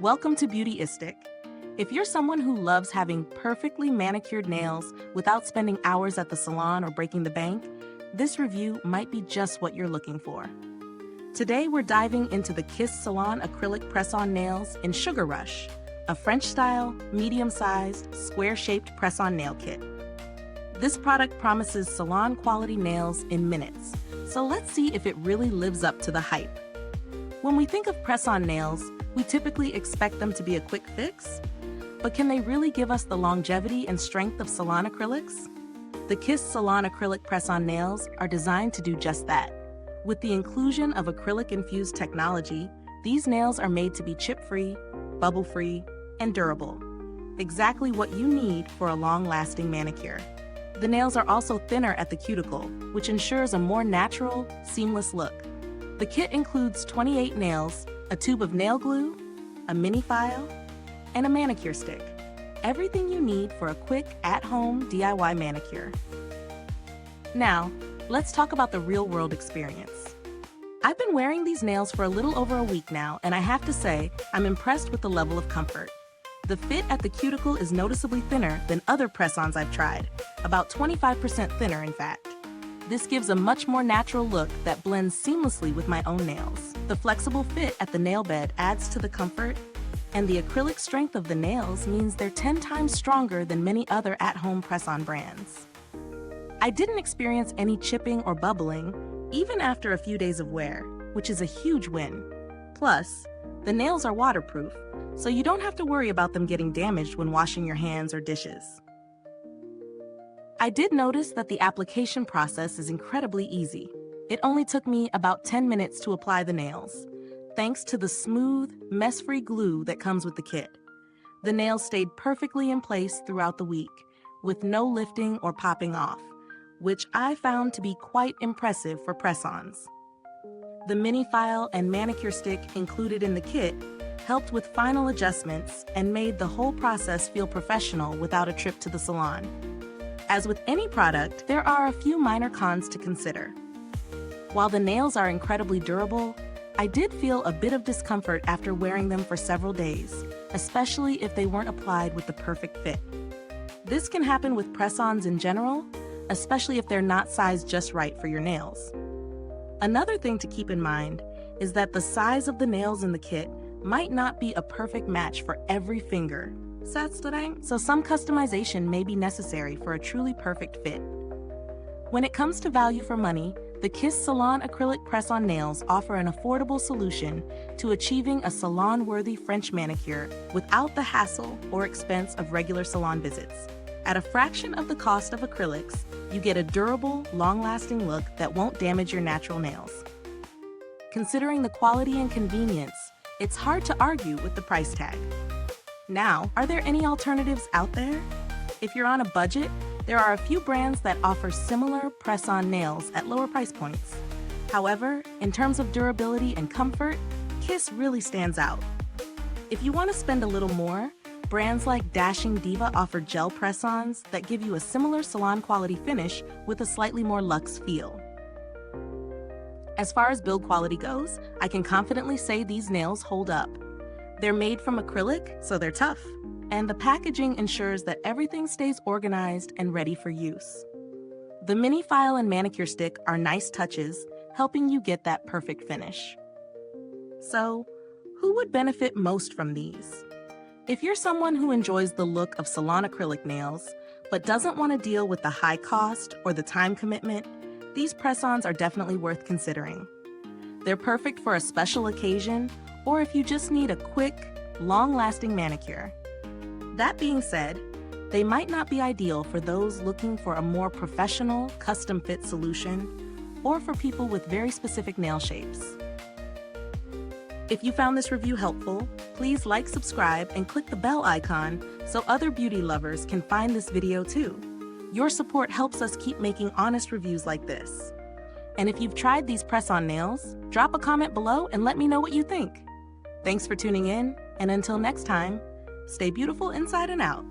Welcome to Beautyistic. If you're someone who loves having perfectly manicured nails without spending hours at the salon or breaking the bank, this review might be just what you're looking for. Today we're diving into the Kiss Salon Acrylic Press-On Nails in Sugar Rush, a French-style, medium-sized, square-shaped press-on nail kit. This product promises salon-quality nails in minutes, so let's see if it really lives up to the hype. When we think of press-on nails, we typically expect them to be a quick fix, but can they really give us the longevity and strength of salon acrylics? The Kiss Salon Acrylic Press-On Nails are designed to do just that. With the inclusion of Acrylic Infused Technology, these nails are made to be chip-free, bubble-free, and durable. Exactly what you need for a long-lasting manicure. The nails are also thinner at the cuticle, which ensures a more natural, seamless look. The kit includes 28 nails, a tube of nail glue, a mini file, and a manicure stick. Everything you need for a quick, at-home DIY manicure. Now, let's talk about the real-world experience. I've been wearing these nails for a little over a week now, and I have to say, I'm impressed with the level of comfort. The fit at the cuticle is noticeably thinner than other press-ons I've tried, about 25% thinner in fact. This gives a much more natural look that blends seamlessly with my own nails. The flexible fit at the nail bed adds to the comfort, and the acrylic strength of the nails means they're 10 times stronger than many other at-home press-on brands. I didn't experience any chipping or bubbling, even after a few days of wear, which is a huge win. Plus, the nails are waterproof, so you don't have to worry about them getting damaged when washing your hands or dishes. I did notice that the application process is incredibly easy. It only took me about 10 minutes to apply the nails, thanks to the smooth, mess-free glue that comes with the kit. The nails stayed perfectly in place throughout the week, with no lifting or popping off, which I found to be quite impressive for press-ons. The mini file and manicure stick included in the kit helped with final adjustments and made the whole process feel professional without a trip to the salon. As with any product, there are a few minor cons to consider. While the nails are incredibly durable, I did feel a bit of discomfort after wearing them for several days, especially if they weren't applied with the perfect fit. This can happen with press-ons in general, especially if they're not sized just right for your nails. Another thing to keep in mind is that the size of the nails in the kit might not be a perfect match for every finger, so some customization may be necessary for a truly perfect fit. When it comes to value for money, the Kiss Salon Acrylic Press-On Nails offer an affordable solution to achieving a salon-worthy French manicure without the hassle or expense of regular salon visits. At a fraction of the cost of acrylics, you get a durable, long-lasting look that won't damage your natural nails. Considering the quality and convenience, it's hard to argue with the price tag. Now, are there any alternatives out there? If you're on a budget, there are a few brands that offer similar press-on nails at lower price points. However, in terms of durability and comfort, Kiss really stands out. If you want to spend a little more, brands like Dashing Diva offer gel press-ons that give you a similar salon-quality finish with a slightly more luxe feel. As far as build quality goes, I can confidently say these nails hold up. They're made from acrylic, so they're tough, and the packaging ensures that everything stays organized and ready for use. The mini file and manicure stick are nice touches, helping you get that perfect finish. So, who would benefit most from these? If you're someone who enjoys the look of salon acrylic nails, but doesn't want to deal with the high cost or the time commitment, these press-ons are definitely worth considering. They're perfect for a special occasion, or if you just need a quick, long-lasting manicure. That being said, they might not be ideal for those looking for a more professional, custom-fit solution, or for people with very specific nail shapes. If you found this review helpful, please like, subscribe, and click the bell icon so other beauty lovers can find this video too. Your support helps us keep making honest reviews like this. And if you've tried these press-on nails, drop a comment below and let me know what you think. Thanks for tuning in, and until next time, stay beautiful inside and out.